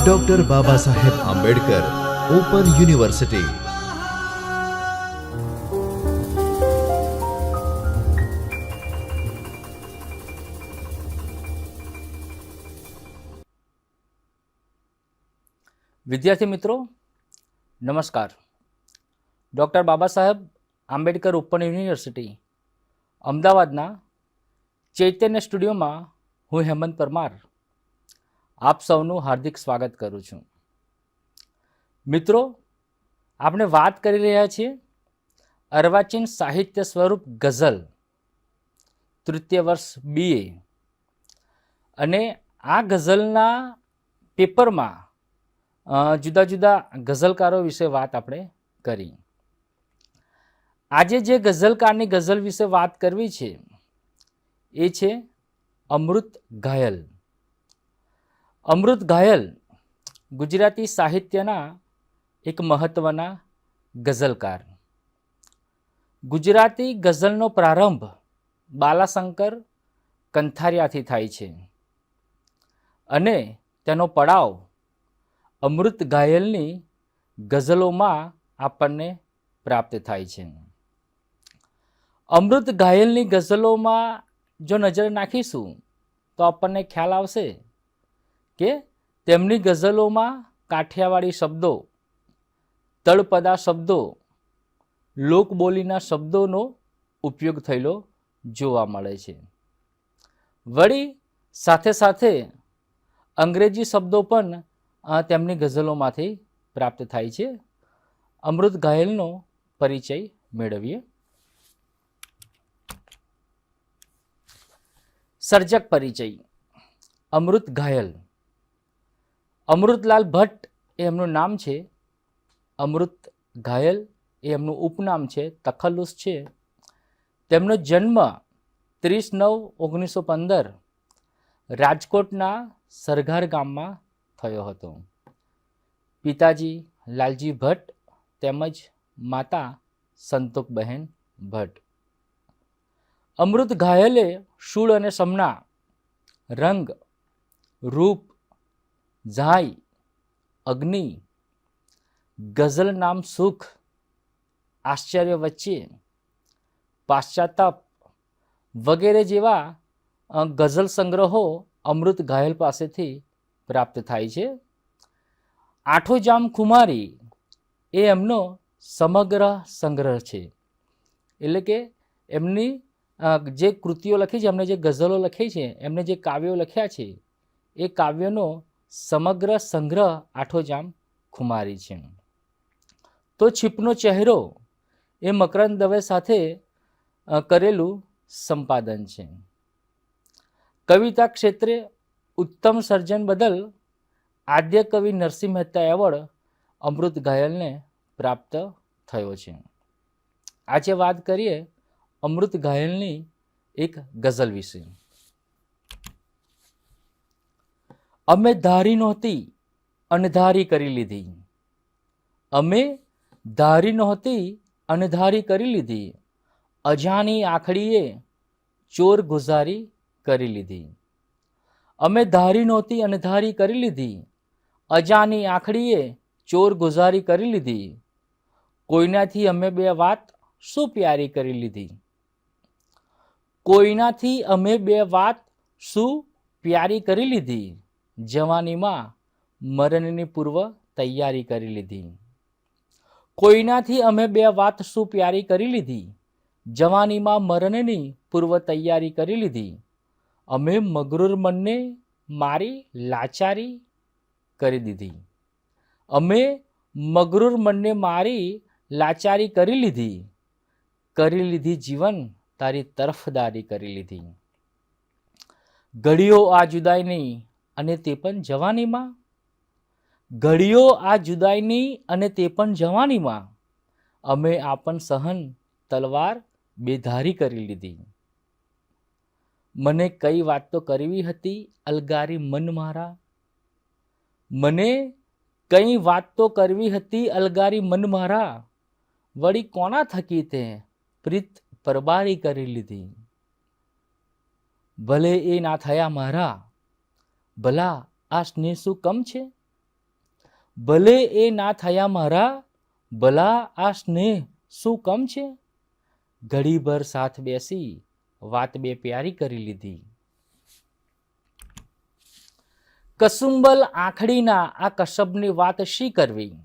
Doctor Baba Saheb Ambedkar open university. વિદ્યાર્થી મિત્રો નમસ્કાર। Doctor Baba Saheb Ambedkar open university અમદાવાદના ચૈતન્ય સ્ટુડિયોમાં હું હેમંત પરમાર આપ સૌનું હાર્દિક સ્વાગત કરું છું। મિત્રો, આપણે વાત કરી રહ્યા છીએ અર્વાચીન સાહિત્ય સ્વરૂપ ગઝલ તૃતીય વર્ષ BA, અને આ ગઝલના પેપરમાં જુદા જુદા ગઝલકારો વિશે વાત આપણે કરી। આજે જે ગઝલકારની ગઝલ વિશે વાત કરવી છે એ છે અમૃત ઘાયલ। અમૃત ઘાયલ ગુજરાતી સાહિત્યના એક મહત્વના ગઝલકાર। ગુજરાતી ગઝલનો પ્રારંભ બાલાશંકર કંથારિયાથી થાય છે અને તેનો પડાવ અમૃત ઘાયલની ગઝલોમાં આપણને પ્રાપ્ત થાય છે। અમૃત ઘાયલની ગઝલોમાં જો નજર નાખીશું તો આપણને ખ્યાલ આવશે કે તેમની ગઝલોમાં કાઠિયાવાડી શબ્દો, તળપદા શબ્દો, લોકબોલીના શબ્દોનો ઉપયોગ થયેલો જોવા મળે છે। વળી સાથે સાથે અંગ્રેજી શબ્દો પણ તેમની ગઝલોમાંથી પ્રાપ્ત થાય છે। અમૃત ઘાયલનો પરિચય મેળવીએ। સર્જક પરિચય। અમૃત ઘાયલ અમૃતલાલ ભટ્ટ એ એમનું નામ છે। અમૃત ઘાયલ એ એમનું ઉપનામ છે, તખલ્લુસ છે। તેમનો જન્મ 30/9/1915 રાજકોટના સરઘાર ગામમાં થયો હતો। પિતાજી લાલજી ભટ્ટ તેમજ માતા સંતોકબહેન ભટ્ટ। અમૃત ઘાયલે શૂળ અને સમના, રંગ, રૂપ, ઝાય, અગ્નિ, ગઝલ નામ સુખ, આશ્ચર્ય વચ્ચે, પાશ્ચાતાપ વગેરે જેવા ગઝલ સંગ્રહો અમૃત ઘાયલ પાસેથી પ્રાપ્ત થાય છે। આઠો જામ ખુમારી એ એમનો સમગ્ર સંગ્રહ છે। એટલે કે એમની જે કૃતિઓ લખી છે, એમને જે ગઝલો લખી છે, એમને જે કાવ્યો લખ્યા છે, એ કાવ્યનો સમગ્ર સંગ્રહ આઠો જામ ખુમારી છે। તો છીપનો ચહેરો એ મકરંદ દવે સાથે કરેલું સંપાદન છે। કવિતા ક્ષેત્રે ઉત્તમ સર્જન બદલ આદ્ય કવિ નરસિંહ મહેતા એવોર્ડ અમૃત ઘાયલને પ્રાપ્ત થયો છે। આજે વાત કરીએ અમૃત ઘાયલની એક ગઝલ વિશે। અમે ધારી નહોતી અનધારી કરી લીધી, અમે ધારી નહોતી અનધારી કરી લીધી, અજાણી આખડીએ ચોર ગુજારી કરી લીધી। અમે ધારી નહોતી અનધારી કરી લીધી, અજાણી આખડીએ ચોર ગુજારી કરી લીધી, કોઈનાથી અમે બે વાત શું પ્યારી કરી લીધી, કોઈનાથી અમે બે વાત શું પ્યારી કરી લીધી, જવાનીમાં મરણની પૂર્વ તૈયારી કરી લીધી, કોઈનાથી અમે બે વાત શું પ્યારી કરી લીધી, જવાનીમાં મરણની પૂર્વ તૈયારી કરી લીધી, અમે મગરૂર મનને મારી લાચારી કરી દીધી, અમે મગરૂર મનને મારી લાચારી કરી લીધી જીવન તારી તરફદારી કરી લીધી, ઘડીઓ આ જુદાઈની અને તે પણ જવાનીમાં, ઘડીઓ આ જુદાઈની અને તે પણ જવાનીમાં, અમે આપણ સહન તલવાર બેધારી કરી લીધી, મને કઈ વાત તો કરવી હતી અલગારી મન મારા, મને કઈ વાત તો કરવી હતી અલગારી મન મારા, વળી કોના થકી તે પ્રીત પરબારી કરી લીધી, ભલે એ ના થયા મારા, ભલા આ સ્નેહ શું કમ છે? ભલે એ ના થયા મારા, ભલા આ સ્નેહ શું કમ છે? ઘડીભર સાથ બેસી વાત બે પ્યારી કરી લીધી. કસુંબલ આંખડીના આ કસબની વાત શી કરવી?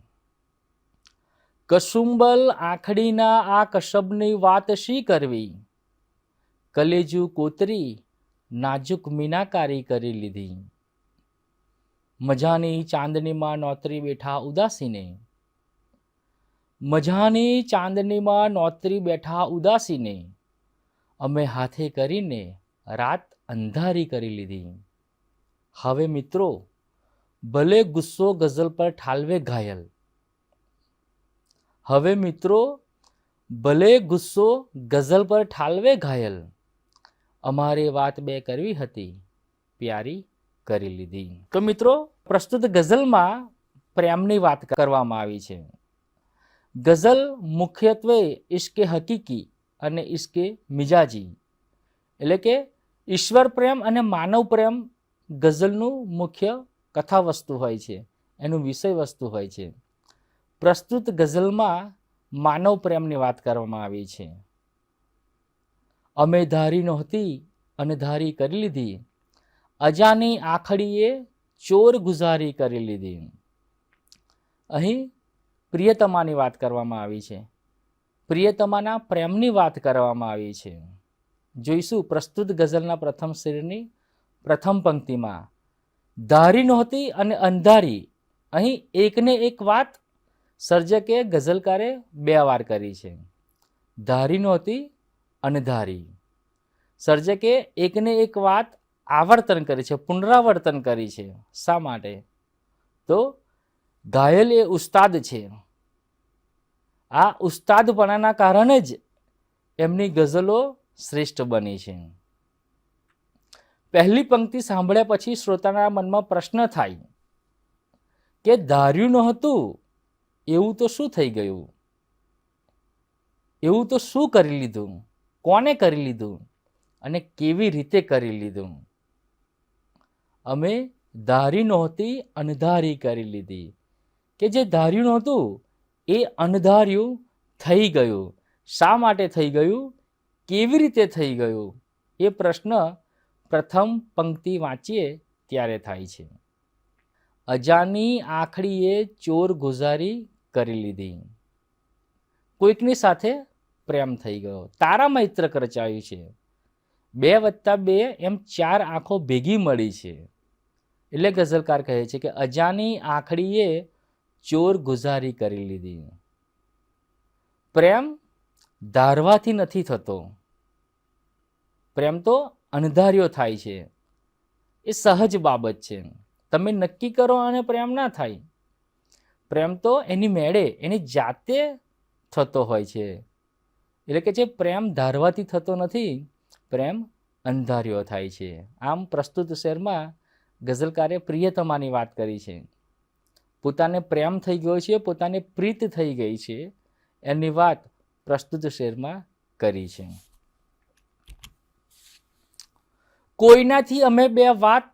કસુંબલ આંખડીના આ કસબની વાત શી કરવી? કલેજુ કોતરી નાજુક મીનાકારી કરી લીધી. મજાની ચાંદનીમાં નોતરી બેઠા ઉદાસીને, મજાની ચાંદનીમાં નોતરી બેઠા ઉદાસીને, અમે હાથે કરીને રાત અંધારી કરી લીધી. હવે મિત્રો, ભલે ગુસ્સો ગઝલ પર ઠાલવે ઘાયલ. હવે મિત્રો, ભલે ગુસ્સો ગઝલ પર ઠાલવે ઘાયલ, અમારે વાત બે કરવી હતી, પ્યારી કરી લીધી. તો મિત્રો, પ્રસ્તુત ગઝલમાં પ્રેમની વાત કરવામાં આવી છે. ગઝલ મુખ્યત્વે ઇશ્કે હકીકી અને ઇશ્કે મિજાજી, એટલે કે ઈશ્વર પ્રેમ અને માનવ પ્રેમ ગઝલનું મુખ્ય કથા વસ્તુ હોય છે, એનું વિષય વસ્તુ હોય છે. પ્રસ્તુત ગઝલમાં માનવ પ્રેમની વાત કરવામાં આવી છે. અમે ધારી નહોતી અને ધારી કરી લીધી, અજાની આખડીએ ચોર ગુજારી કરી લીધી. અહીં પ્રિયતમાની વાત કરવામાં આવી છે. પ્રિયતમાના પ્રેમની વાત કરવામાં આવી છે. જોઈશું પ્રસ્તુત ગઝલના પ્રથમ શેરની પ્રથમ પંક્તિમાં, ધારી નહોતી અને અંધારી. અહીં એકને એક વાત સર્જકે ગઝલકારે બે વાર કરી છે. ધારી નહોતી અને ધારી. સર્જકે એકને એક વાત આવર્તન કરી છે, પુનરાવર્તન કરી છે. શા માટે? તો ઘાયલ એ ઉસ્તાદ છે. આ ઉસ્તાદપણાના કારણે જ એમની ગઝલો શ્રેષ્ઠ બની છે. પહેલી પંક્તિ સાંભળ્યા પછી શ્રોતાના મનમાં પ્રશ્ન થાય કે ધાર્યું નહોતું એવું તો શું થઈ ગયું? એવું તો શું કરી લીધું? કોને કરી લીધું? અને કેવી રીતે કરી લીધું? અમે ધારી નહોતી અનધારી કરી લીધી. કે જે ધાર્યું નહોતું એ અનધાર્યું થઈ ગયું. શા માટે થઈ ગયું? કેવી રીતે થઈ ગયું? એ પ્રશ્ન પ્રથમ પંક્તિ વાંચીએ ત્યારે થાય છે. અજાની આખડીએ ચોર ગુજારી કરી લીધી. કોઈકની સાથે પ્રેમ થઈ ગયો, તારા મૈત્ર રચાયું છે. 2 + 2 એમ 4 આંખો ભેગી મળી છે. એટલે ગઝલકાર કહે છે કે અજાની આંખડીએ ચોર ગુજારી કરી લીધી. પ્રેમ ધારવાથી નથી થતો. પ્રેમ તો અણધાર્યો થાય છે. એ સહજ બાબત છે. તમે નક્કી કરો અને પ્રેમ ના થાય. પ્રેમ તો એની મેળે એની જાતે થતો હોય છે. એટલે કે જે પ્રેમ ધારવાથી થતો નથી, પ્રેમ અંધાર્યો થાય છે. આમ પ્રસ્તુત શેરમાં ગઝલકારે પ્રિયતમાની વાત કરી છે. પોતાને પ્રેમ થઈ ગયો છે, પોતાને પ્રીત થઈ ગઈ છે, એની વાત પ્રસ્તુત શેરમાં કરી છે. કોઈનાથી અમે બે વાત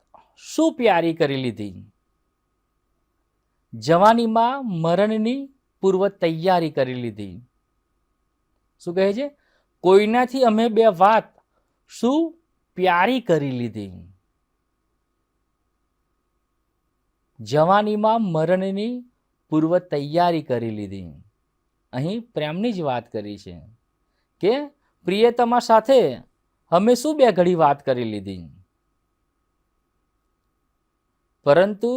શું પ્યારી કરી લીધી, જવાનીમાં મરણની પૂર્વ તૈયારી કરી લીધી. શું કહે છે? કોઈનાથી અમે બે વાત શું પ્યારી કરી લીધી, જવાનીમાં મરણની પૂર્વ તૈયારી કરી લીધી. અહીં પ્રેમની જ વાત કરી છે કે પ્રિયતમા સાથે અમે શું બે ઘડી વાત કરી લીધી. પરંતુ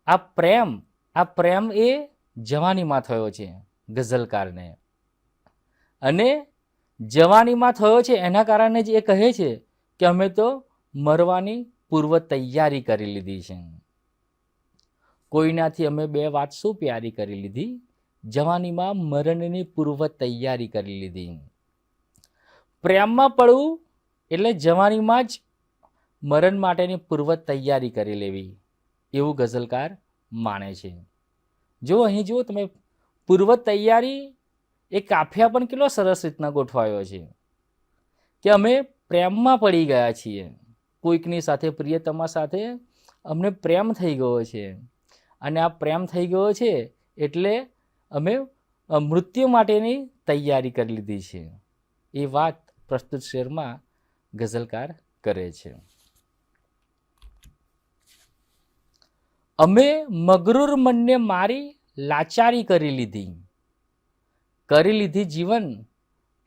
આ પ્રેમ એ જવાનીમાં થયો છે ગઝલકારને, અને જવાનીમાં થયો છે એના કારણે જ એ કહે છે કે અમે તો મરવાની પૂર્વ તૈયારી કરી લીધી છે. કોઈનાથી અમે બે વાત શું પ્યારી કરી લીધી, જવાનીમાં મરણની પૂર્વ તૈયારી કરી લીધી. પ્રેમમાં પડવું એટલે જવાનીમાં જ મરણ માટેની પૂર્વ તૈયારી કરી લેવી, એવું ગઝલકાર માને છે. જો અહીં જુઓ તમે, પૂર્વ તૈયારી એ કાફિયા પણ કેટલો સરસ રીતના ગોઠવાયો છે કે અમે પ્રેમમાં પડી ગયા છીએ કોઈકની સાથે, પ્રિયતમા સાથે અમને પ્રેમ થઈ ગયો છે, અને આ પ્રેમ થઈ ગયો છે એટલે અમે મૃત્યુ માટેની તૈયારી કરી લીધી છે. એ વાત પ્રસ્તુત શેરમાં ગઝલકાર કરે છે. અમે મગરૂર મનને મારી લાચારી કરી લીધી જીવન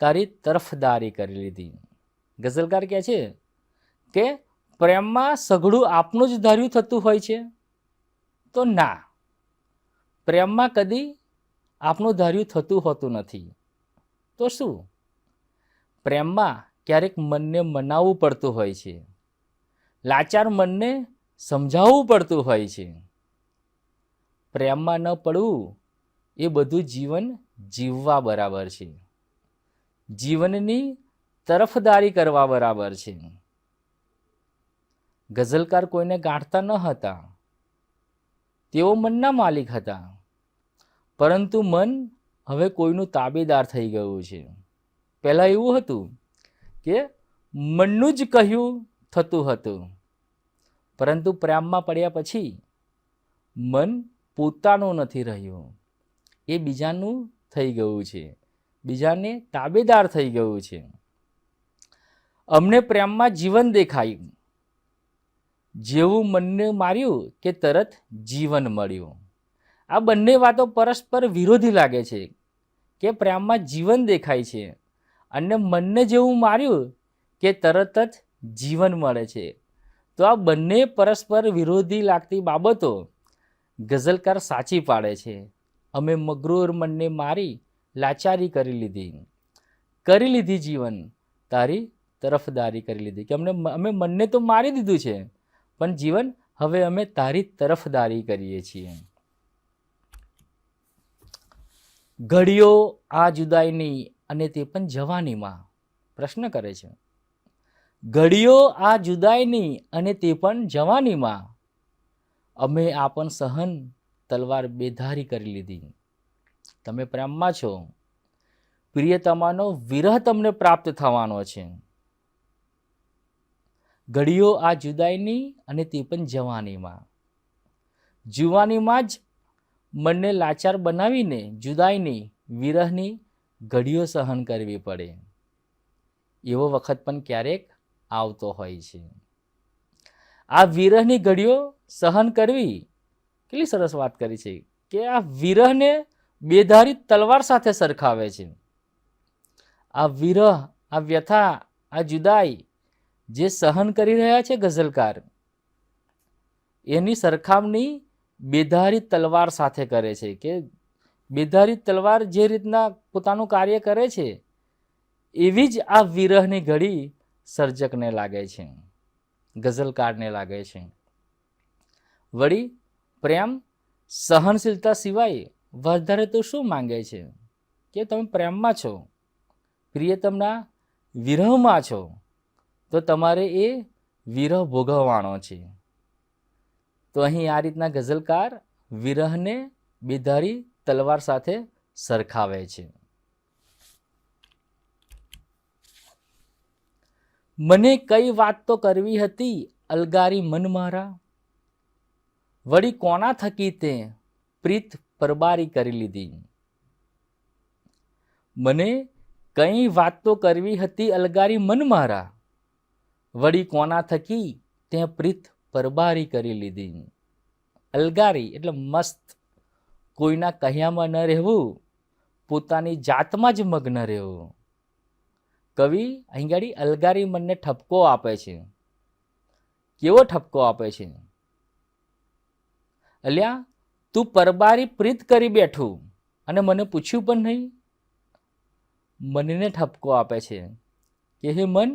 તારી તરફદારી કરી લીધી. ગઝલકાર કહે છે કે પ્રેમમાં સઘળું આપનું જ ધાર્યું થતું હોય છે? તો ના, પ્રેમમાં કદી આપનું ધાર્યું થતું હોતું નથી. તો શું? પ્રેમમાં ક્યારેક મનને મનાવવું પડતું હોય છે, લાચાર મનને સમજાવવું પડતું હોય છે. પ્રેમમાં ન પડવું એ બધું જીવન જીવવા બરાબર છે, જીવનની તરફદારી કરવા બરાબર છે. ગઝલકાર કોઈને ગાંઠતા ન હતા, તેઓ મનના માલિક હતા, પરંતુ મન હવે કોઈનું તાબેદાર થઈ ગયું છે. પહેલાં એવું હતું કે મનનું જ કહ્યું થતું હતું, પરંતુ પ્રેમમાં પડ્યા પછી મન પોતાનું નથી રહ્યું, એ બીજાનું થઈ ગયું છે, બીજાને તાબેદાર થઈ ગયું છે. અમને પ્રેમમાં જીવન દેખાયું, જેવું મનને માર્યું કે તરત જીવન મળ્યું. આ બંને વાતો પરસ્પર વિરોધી લાગે છે કે પ્રેમમાં જીવન દેખાય છે અને મનને જેવું માર્યું કે તરત જ જીવન મળે છે. તો આ બંને પરસ્પર વિરોધી લાગતી બાબતો ગઝલકાર સાચી પાડે છે. અમે મગરૂર મનને મારી લાચારી કરી લીધી જીવન તારી તરફદારી કરી લીધી. કે અમે મનને તો મારી દીધું છે, પણ જીવન હવે અમે તારી તરફદારી કરીએ છીએ. ઘડીઓ આ જુદાઈની અને તે પણ જવાનીમાં. પ્રશ્ન કરે છે, ઘડીઓ આ જુદાઈની અને તે પણ જવાનીમાં, અમે આપણ સહન તલવાર બેધારી કરી લીધી. તમે પ્રેમમાં છો, પ્રિયતમાનો વિરહ તમને પ્રાપ્ત થવાનો છે. ઘડીઓ આ જુદાઈની અને તે પણ જવાનીમાં. જુવાનીમાં જ મનને લાચાર બનાવીને જુદાઈની વિરહની ઘડીઓ સહન કરવી પડે. એવો વખત પણ ક્યારેક આવતો હોય છે. આ વિરહની ઘડીઓ સહન કરવી, કેટલી સરસ વાત કરી છે કે આ વિરહને બેધારી તલવાર સાથે સરખાવે છે. આ વિરહ, આ વ્યથા, આ જુદાઈ જે સહન કરી રહ્યા છે ગઝલકાર, એની સરખામણી બેધારી તલવાર સાથે કરે છે. કે બેધારી તલવાર જે રીતના પોતાનું કાર્ય કરે છે, એવી જ આ વિરહની ઘડી સર્જકને લાગે છે, ગઝલકારને લાગે છે. વળી પ્રેમ સહનશીલતા સિવાય વધારે તો શું માંગે છે? કે તમે પ્રેમમાં છો, પ્રિયતમના વિરહમાં છો, તો તમારે એ વિરહ ભોગવવાનો છે. તો અહીં આ રીતના ગઝલકાર વિરહને બેધારી તલવાર સાથે સરખાવે છે. મને કઈ વાત તો કરવી હતી અલગારી મન મારા, વળી કોના થકી તે પ્રીત પરબારી કરી લીધી. મને કઈ વાત તો કરવી હતી અલગારી મન મારા, વળી કોના થકી તે પ્રીત પરબારી કરી લીધી. અલગારી એટલે મસ્ત, કોઈના કહ્યામાં ન રહેવું, પોતાની જાતમાં જ મગ્ન રહેવું. કવિ અહીં ગાડી અલગારી મનને ઠપકો આપે છે. કેવો ઠપકો આપે છે? અલ્યા તું પરબારી પ્રીત કરી બેઠું અને મને પૂછ્યું પણ નહીં. મનને ઠપકો આપે છે કે હે મન,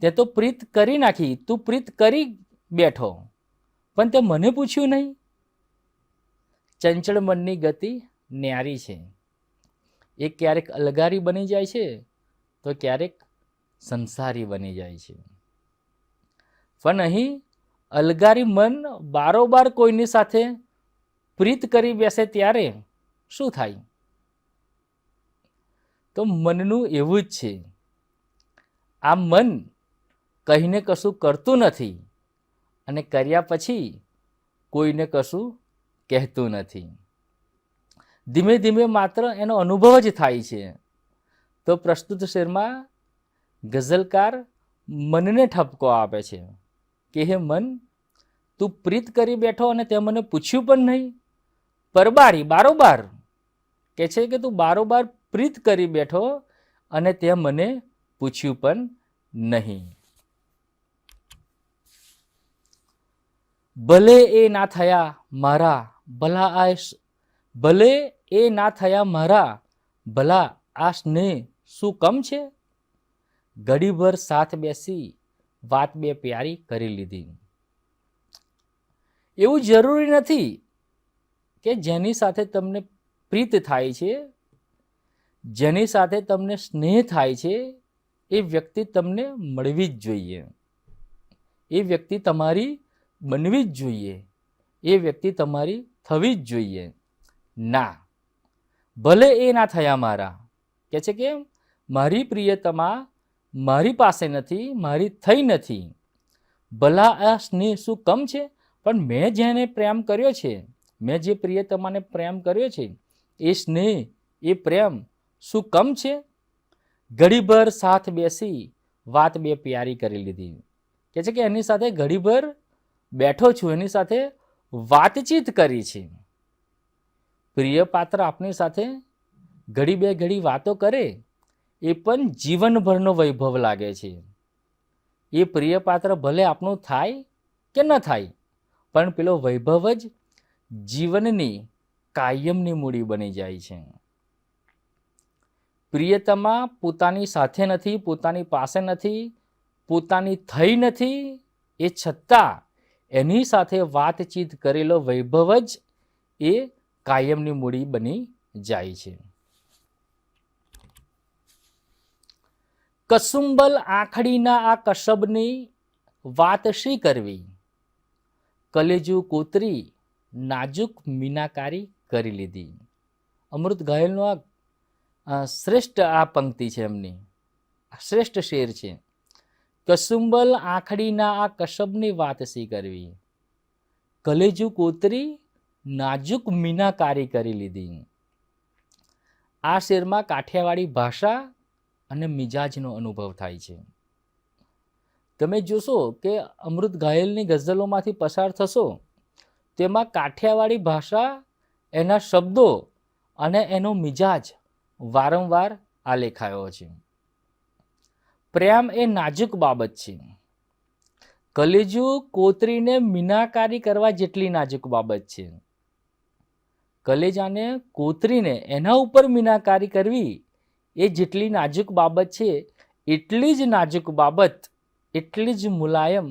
તે તો પ્રીત કરી નાખી, તું પ્રીત કરી બેઠો, પણ તે મને પૂછ્યું નહીં. ચંચળ મનની ગતિ ન્યારી છે. એ ક્યારેક અલગારી બની જાય છે, તો ક્યારેક સંસારી બની જાય છે. પણ અહીં અલગારી મન બારોબાર કોઈની સાથે પ્રીત કરી બેસે ત્યારે શું થાય? તો મનનું એવું જ છે. આ મન કહીને કશું કરતું નથી અને કર્યા પછી કોઈને કશું કહેતું નથી. ધીમે ધીમે માત્ર એનો અનુભવ જ થાય છે. તો પ્રસ્તુત શેરમાં ગઝલકાર મનને ઠપકો આપે છે કે હે મન, તું પ્રીત કરી બેઠો અને તે મને પૂછ્યું પણ નહીં. પરબારી બારોબાર કે છે કે તું બારોબાર પ્રીત કરી બેઠો અને તે મને પૂછ્યું પણ નહીં. ભલે એ ના થયા મારા ભલા ભલે એ ના થયા મારા ભલા આ સ્નેહ શું કમ છે? ઘડીભર સાથ બેસી વાત બે પ્યારી કરી લીધી. એવું જરૂરી નથી કે જેની સાથે તમને પ્રીત થાય છે, જેની સાથે તમને સ્નેહ થાય છે, એ વ્યક્તિ તમને મળવી જ જોઈએ, એ વ્યક્તિ તમારી બનવી જ જોઈએ, એ વ્યક્તિ તમારી થવી જ જોઈએ. ના, ભલે એ ના થયા મારા, કે છે કે મારી પ્રિયતમા મારી પાસે નથી, મારી થઈ નથી. ભલા આ સ્નેહ શું કમ છે? પણ મેં જેને પ્રેમ કર્યો છે, મેં જે પ્રિયતમાને પ્રેમ કર્યો છે, એ સ્નેહ એ પ્રેમ શું કમ છે? ઘડીભર સાથ બેસી વાત બે પ્યારી કરી લીધી. કે છે કે એની સાથે ઘડીભર બેઠો છું, એની સાથે વાતચીત કરી છે. પ્રિય પાત્ર આપણી સાથે ઘડી બે ઘડી વાતો કરે એ પણ જીવનભરનો વૈભવ લાગે છે. એ પ્રિય પાત્ર ભલે આપણું થાય કે ન થાય, પણ પેલો વૈભવ જ જીવનની કાયમની મૂડી બની જાય છે. પ્રિયતમા પોતાની સાથે નથી, પોતાની પાસે નથી, પોતાની થઈ નથી, એ છતાં એની સાથે વાતચીત કરેલો વૈભવ જ એ કાયમની મૂડી બની જાય છે. કસુંબલ આંખડીના આ કસબની વાત શી કરવી? કલેજુ કોતરી નાજુક મીનાકારી કરી લીધી. અમૃત ઘાયલનો આ શ્રેષ્ઠ આ પંક્તિ છે, એમની શ્રેષ્ઠ શેર છે. કસુંબલ આંખડીના આ કસબની વાત શી કરવી? કલેજુ કોતરી નાજુક મીનાકારી કરી લીધી. આ શેરમાં કાઠિયાવાડી ભાષા અને મિજાજનો અનુભવ થાય છે. તમે જોશો કે અમૃત ઘાયલની ગઝલોમાંથી પસાર થશો, તેમાં કાઠિયાવાડી ભાષા, એના શબ્દો અને એનો મિજાજ વારંવાર આલેખાયો છે. પ્રેમ એ નાજુક બાબત છે. કલેજુ કોતરીને મીનાકારી કરવા જેટલી નાજુક બાબત છે. કલેજાને કોતરીને એના ઉપર મીનાકારી કરવી એ જેટલી નાજુક બાબત છે, એટલી જ નાજુક બાબત, એટલી જ મુલાયમ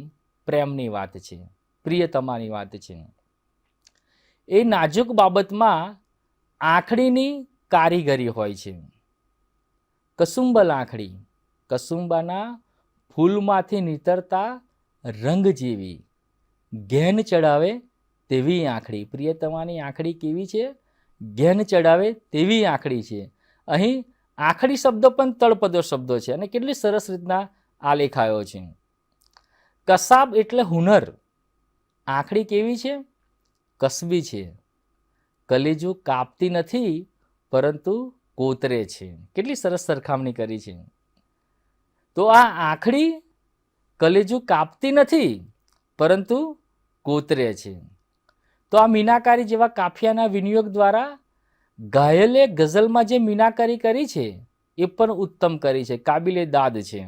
પ્રેમની વાત છે, પ્રિયતમાની વાત છે. એ નાજુક બાબતમાં આંખડીની કારીગરી હોય છે. કસુંબલ આંખડી, કસુંબાના ફૂલમાંથી નીતરતા રંગ જેવી, ઘેન ચડાવે તેવી આંખડી. પ્રિયતમાની આંખડી કેવી છે? ઘેન ચડાવે તેવી આંખડી છે. અહીં આંખડી શબ્દ પણ તળપદો શબ્દો છે અને કેટલી સરસ રીતના આલેખાયો છે. કસાબ એટલે હુનર. આંખડી કેવી છે? કસબી છે. કલેજુ કાપતી નથી પરંતુ કોતરે છે. કેટલી સરસ સરખામણી કરી છે. તો આ આંખડી કલેજુ કાપતી નથી પરંતુ કોતરે છે. તો આ મીનાકારી જેવા કાફિયાના વિનિયોગ દ્વારા ઘાયલે ગઝલમાં જે મીનાકારી કરી છે એ પણ ઉત્તમ કરી છે, કાબિલે દાદ છે.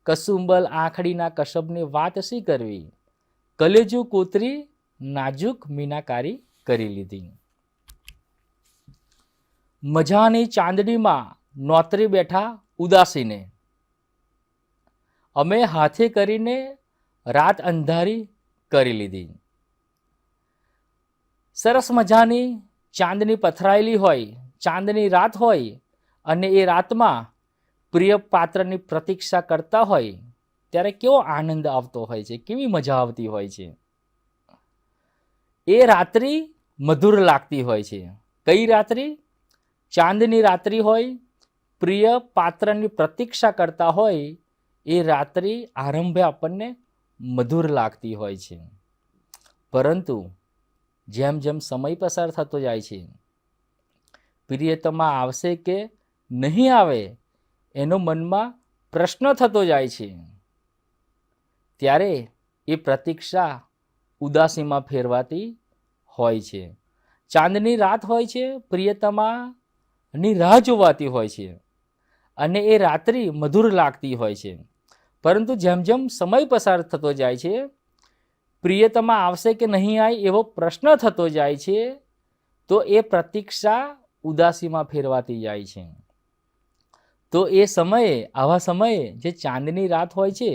કસુંબલ આંખડીના કસબની વાત શી કરવી? કલેજુ કોતરી નાજુક મીનાકારી કરી લીધી. મજાની ચાંદડીમાં નોતરી બેઠા ઉદાસીને, અમે હાથે કરીને રાત અંધારી કરી લીધી. સરસ મજાની ચાંદની પથરાયેલી હોય, ચાંદની રાત હોય અને એ રાતમાં પ્રિય પાત્રની પ્રતીક્ષા કરતા હોય ત્યારે કેવો આનંદ આવતો હોય છે, કેવી મજા આવતી હોય છે. એ રાત્રિ મધુર લાગતી હોય છે. કઈ રાત્રિ? ચાંદની રાત્રિ હોય, પ્રિય પાત્રની પ્રતીક્ષા કરતા હોય, એ રાત્રિ આરંભે આપણને મધુર લાગતી હોય છે, પરંતુ જેમ જેમ સમય પસાર થતો જાય છે, પ્રિયતમા આવશે કે નહીં આવે એનો મનમાં પ્રશ્ન થતો જાય છે, ત્યારે એ પ્રતીક્ષા ઉદાસીમાં ફેરવાતી હોય છે. ચાંદની રાત હોય છે, પ્રિયતમાની રાહ જોવાતી હોય છે અને એ રાત્રિ મધુર લાગતી હોય છે, પરંતુ જેમ જેમ સમય પસાર થતો જાય છે, પ્રિયતમા આવશે કે નહીં આવે એવો પ્રશ્ન થતો જાય છે, તો એ પ્રતીક્ષા ઉદાસીમાં ફેરવાતી જાય છે. તો એ સમયે, આવા સમયે જે ચાંદની રાત હોય છે,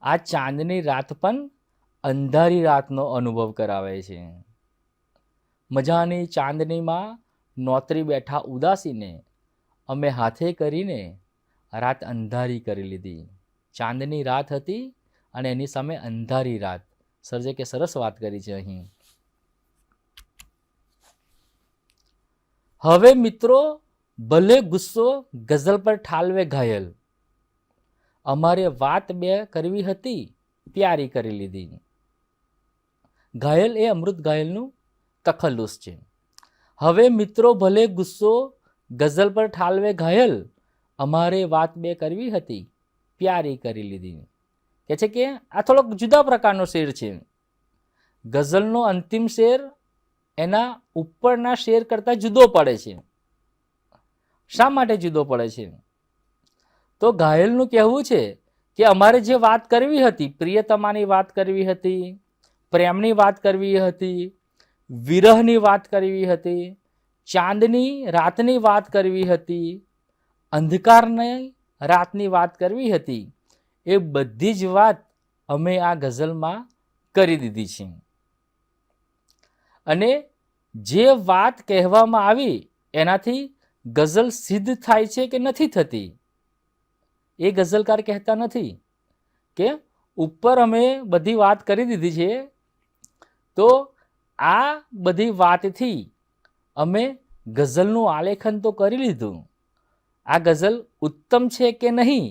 આ ચાંદની રાત પણ અંધારી રાતનો અનુભવ કરાવે છે. મજાની ચાંદનીમાં નોતરી બેઠા ઉદાસીને અમે હાથે કરીને રાત અંધારી કરી લીધી. ચાંદની રાત હતી અને એની સામે અંધારી રાત. સર્જકે સરસ વાત કરી છે અહીં. હવે મિત્રો ભલે ગુસ્સો ગઝલ પર ઠાલવે ઘાયલ, અમારે વાત બે કરવી હતી પ્યારી કરી લીધી. ઘાયલ એ અમૃત ઘાયલનું તખલ્લુસ છે. હવે મિત્રો ભલે ગુસ્સો ગઝલ પર ઠાલવે ઘાયલ, અમારે વાત બે કરવી હતી પ્યારી કરી લીધી. કે છે કે આ થોડોક જુદા પ્રકારનો શેર છે. ગઝલનો અંતિમ શેર એના ઉપરના શેર કરતાં જુદો પડે છે. શા માટે જુદો પડે છે? તો ઘાયલનું કહેવું છે કે અમારે જે વાત કરવી હતી, પ્રિયતમાની વાત કરવી હતી, પ્રેમની વાત કરવી હતી, વિરહની વાત કરવી હતી, ચાંદની રાતની વાત કરવી હતી, અંધકારની રાતની વાત કરવી હતી, એ બધી જ વાત અમે આ ગઝલમાં કરી દીધી છે. અને જે વાત કહેવામાં આવી એનાથી ગઝલ સિદ્ધ થાય છે કે નથી થતી, એ ગઝલકાર કહેતા નથી કે ઉપર અમે બધી વાત કરી દીધી છે, તો આ બધી વાતથી અમે ગઝલનું આલેખન તો કરી લીધું, આ ગઝલ ઉત્તમ છે કે નહીં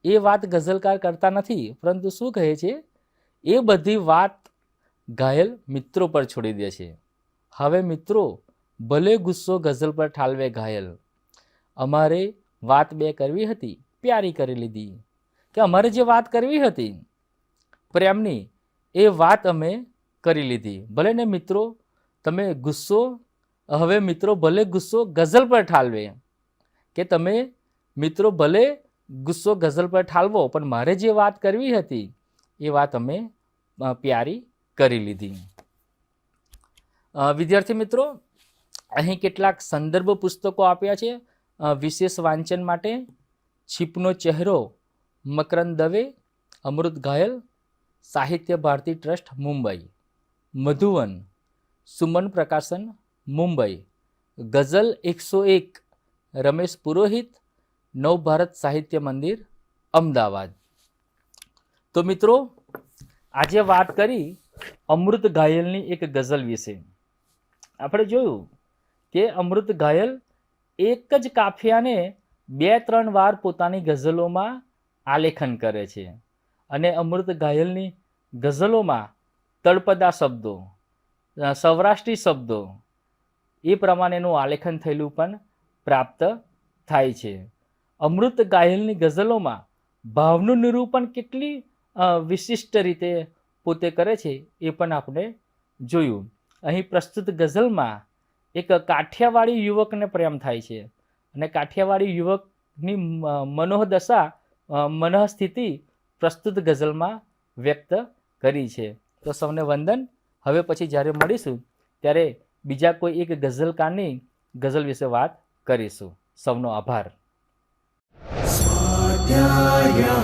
એ વાત ગઝલકાર કરતા નથી, પરંતુ શું કહે છે, એ બધી વાત ઘાયલ મિત્રો પર છોડી દે છે. હવે મિત્રો ભલે ગુસ્સો ગઝલ પર ઠાલવે ઘાયલ, અમારે વાત બે કરવી હતી પ્યારી કરી લીધી. કે અમારે જે વાત કરવી હતી પ્રેમની, એ વાત અમે કરી લીધી. ભલે ને મિત્રો તમે ગુસ્સો, હવે મિત્રો ભલે ગુસ્સો ગઝલ પર ઠાલવે, કે તમે મિત્રો ભલે ગુસ્સો ગઝલ પર ઠાલવો, પણ મારે જે વાત કરવી હતી એ વાત અમે પ્યારી કરી લીધી. વિદ્યાર્થી મિત્રો, અહીં કેટલાક સંદર્ભ પુસ્તકો આપ્યા છે વિશેષ વાંચન માટે. છીપનો ચહેરો, મકરંદ દવે, અમૃત ઘાયલ, સાહિત્ય ભારતી ટ્રસ્ટ મુંબઈ. મધુવન, સુમન પ્રકાશન મુંબઈ. ગઝલ 101, રમેશ પુરોહિત, નવભારત સાહિત્ય મંદિર અમદાવાદ. તો મિત્રો આજે વાત કરી અમૃત ઘાયલની એક ગઝલ વિશે. આપણે જોયું કે અમૃત ઘાયલ એક જ કાફિયાને 2-3 વાર પોતાની ગઝલોમાં આલેખન કરે છે, અને અમૃત ઘાયલની ગઝલોમાં તળપદા શબ્દો, સૌરાષ્ટ્રી શબ્દો એ પ્રમાણેનું આલેખન થયેલું પણ પ્રાપ્ત થાય છે. અમૃત ઘાયલની ગઝલોમાં ભાવનું નિરૂપણ કેટલી વિશિષ્ટ રીતે પોતે કરે છે એ પણ આપણે જોયું. અહીં પ્રસ્તુત ગઝલમાં એક કાઠિયાવાડી યુવકને પ્રેમ થાય છે, અને કાઠિયાવાડી યુવકની મનોદશા, મનઃસ્થિતિ પ્રસ્તુત ગઝલમાં વ્યક્ત કરી છે. તો સૌને વંદન. હવે પછી જ્યારે મળીશું ત્યારે બીજા કોઈ એક ગઝલકારની ગઝલ વિશે વાત કરીશું. સૌનો આભાર. સ્વાધ્યાયઃ